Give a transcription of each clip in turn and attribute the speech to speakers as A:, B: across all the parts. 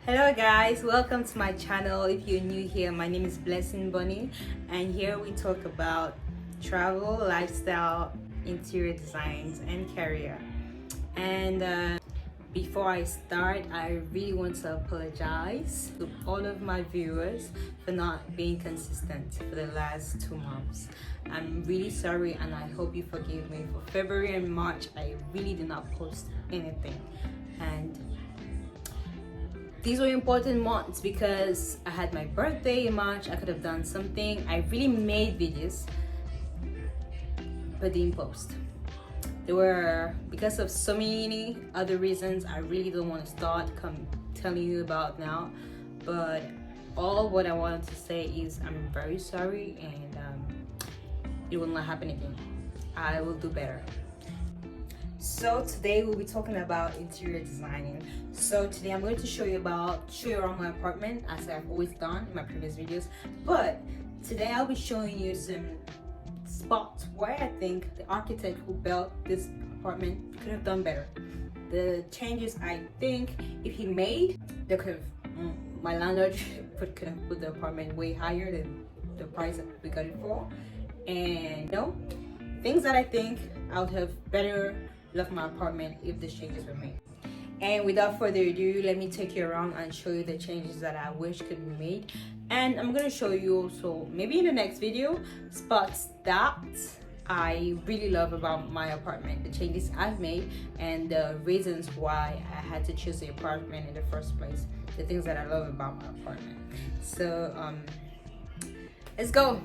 A: Hello guys, welcome to my channel. If you're new here, my name is Blessing Bunny, and here we talk about travel, lifestyle, interior designs, and career. And before I start, I really want to apologize to all of my viewers for not being consistent for the last 2 months. I'm really sorry, and I hope you forgive me. For February and March, I really did not post anything, and these were important months because I had my birthday in March. I could have done something. I really made videos but didn't post. There were, because of so many other reasons I really don't want to start telling you about now, but all what I wanted to say is I'm very sorry, and it will not happen again. I will do better. So today we'll be talking about interior designing. So today I'm going to show you around my apartment, as I've always done in my previous videos. But today I'll be showing you some spots where I think the architect who built this apartment could have done better. The changes I think if he made, they could have, my landlord could have put the apartment way higher than the price that we got it for. And things that I think I would have better love my apartment if the changes were made. And without further ado, let me take you around and show you the changes that I wish could be made. And I'm gonna show you also, maybe in the next video, spots that I really love about my apartment, the changes I've made, and the reasons why I had to choose the apartment in the first place, the things that I love about my apartment. So let's go.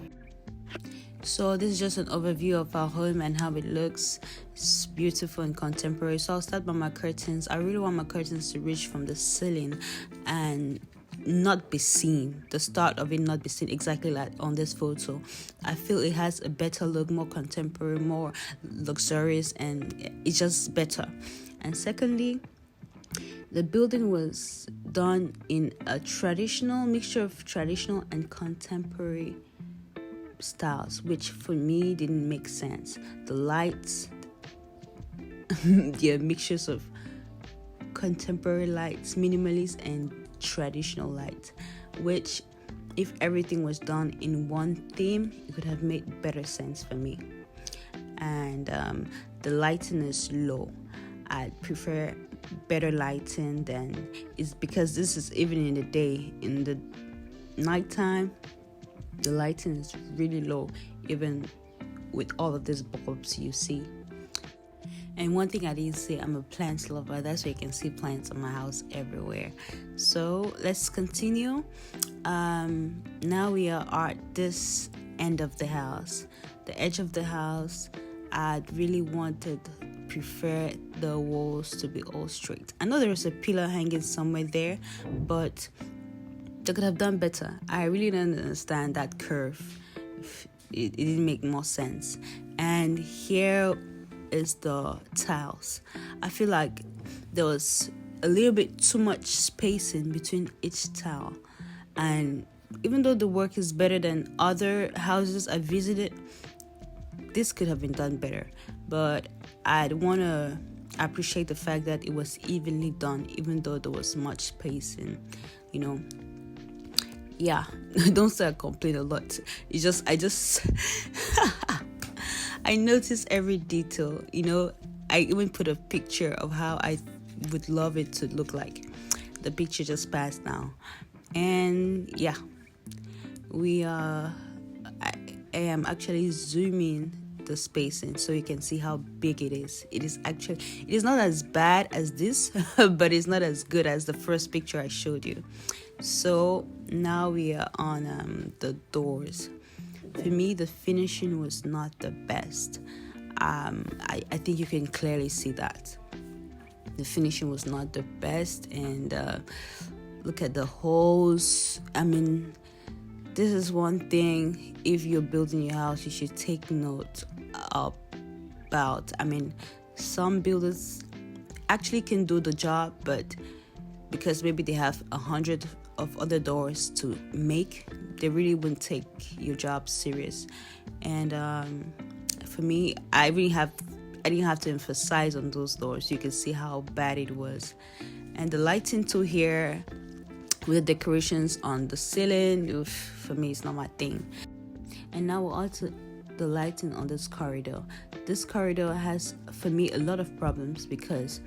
B: So this is just an overview of our home and how it looks. It's beautiful and contemporary. So I'll start by my curtains. I really want my curtains to reach from the ceiling and not be seen. The start of it not be seen exactly like on this photo. I feel it has a better look, more contemporary, more luxurious, and it's just better. And secondly, the building was done in a mixture of traditional and contemporary styles, which for me didn't make sense. The lights, the mixtures of contemporary lights, minimalist and traditional lights, which if everything was done in one theme, it could have made better sense for me. And the lighting is low. I prefer better lighting than it's because this is even in the day. In the nighttime, the lighting is really low, even with all of these bulbs you see. And one thing I didn't say, I'm a plants lover. That's why you can see plants in my house everywhere. So let's continue. Now we are at this end of the house. The edge of the house, I'd really prefer the walls to be all straight. I know there's a pillar hanging somewhere there, but they could have done better. I really don't understand that curve. It didn't make more sense. And here is the tiles. I feel like there was a little bit too much spacing between each tile. And even though the work is better than other houses I visited, this could have been done better. But I'd want to appreciate the fact that it was evenly done, even though there was much spacing, Yeah, don't say I complain a lot. I notice every detail. I even put a picture of how I would love it to look like. The picture just passed now, and yeah, I am actually zooming the spacing so you can see how big it is. It is not as bad as this, but it's not as good as the first picture I showed you. So now we are on the doors. For me, the finishing was not the best. I think you can clearly see that. The finishing was not the best, and look at the holes. I mean, this is one thing, if you're building your house, you should take note about. I mean, some builders actually can do the job, but because maybe they have 100 of other doors to make, they really wouldn't take your job serious. And for me, I didn't have to emphasize on those doors. You can see how bad it was. And the lighting too here, with the decorations on the ceiling. Oof, for me, it's not my thing. And now we're on to the lighting on this corridor. This corridor has, for me, a lot of problems because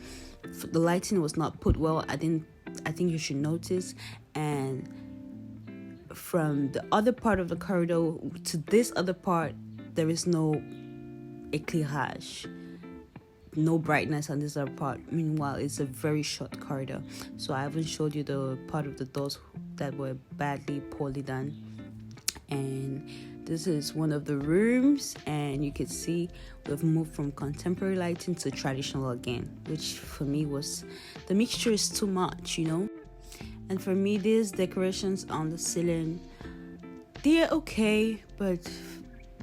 B: the lighting was not put well. I think you should notice. And from the other part of the corridor to this other part, there is no éclairage, no brightness on this other part. Meanwhile, it's a very short corridor, so I haven't showed you the part of the doors that were poorly done. And this is one of the rooms, and you can see we've moved from contemporary lighting to traditional again, which for me was, the mixture is too much, you know. And for me, these decorations on the ceiling, they're okay, but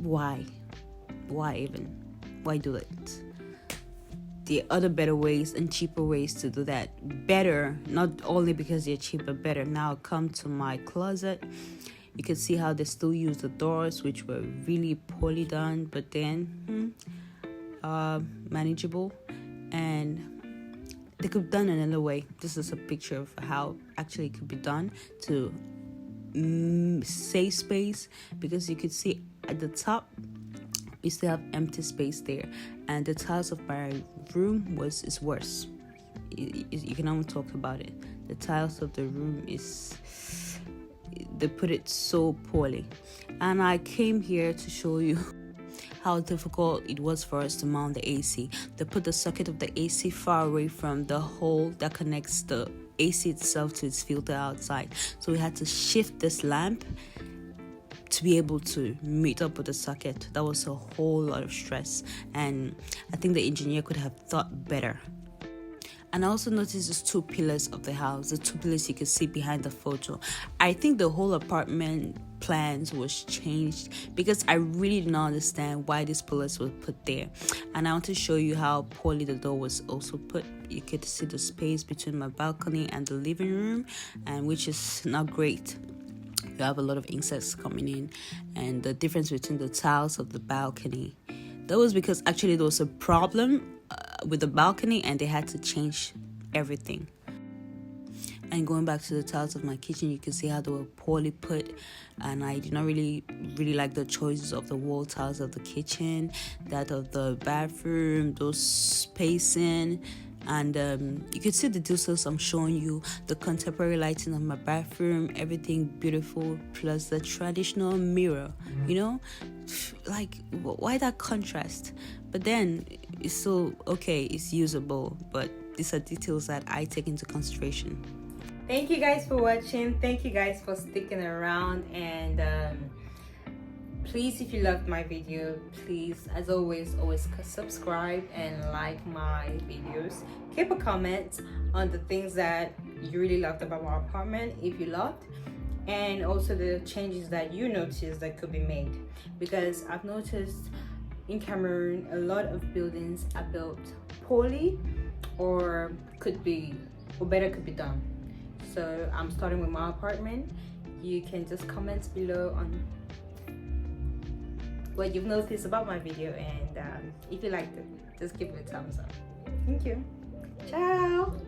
B: why even? Why do it? There are other better ways and cheaper ways to do that. Better, not only because they're cheaper, better. Now come to my closet. You can see how they still use the doors, which were really poorly done, but then manageable. And they could have done another way. This is a picture of how actually it could be done to save space, because you could see at the top we still have empty space there, and the tiles of my room is worse. You can almost talk about it. The tiles of the room they put it so poorly, and I came here to show you how difficult it was for us to mount the AC. They put the socket of the AC far away from the hole that connects the AC itself to its filter outside, so we had to shift this lamp to be able to meet up with the socket. That was a whole lot of stress, and I think the engineer could have thought better. And I also noticed these two pillars of the house, the two pillars you can see behind the photo. I think the whole apartment plans was changed, because I really did not understand why these pillars were put there. And I want to show you how poorly the door was also put. You could see the space between my balcony and the living room, and which is not great. You have a lot of insects coming in, and the difference between the tiles of the balcony. That was because actually there was a problem with the balcony, and they had to change everything. And going back to the tiles of my kitchen, you can see how they were poorly put, and I did not really like the choices of the wall tiles of the kitchen, that of the bathroom, those spacing. And you can see the details I'm showing you, the contemporary lighting of my bathroom, everything beautiful, plus the traditional mirror, you know, like why that contrast? But then it's still okay, it's usable, but these are details that I take into consideration.
A: Thank you guys for watching. Thank you guys for sticking around, and please, if you loved my video, please, as always subscribe and like my videos. Keep a comment on the things that you really loved about my apartment, if you loved, and also the changes that you noticed that could be made, because I've noticed in Cameroon a lot of buildings are built poorly, or better could be done. So I'm starting with my apartment. You can just comment below on what you've noticed about my video, and if you liked it, just give it a thumbs up. Thank you. Ciao.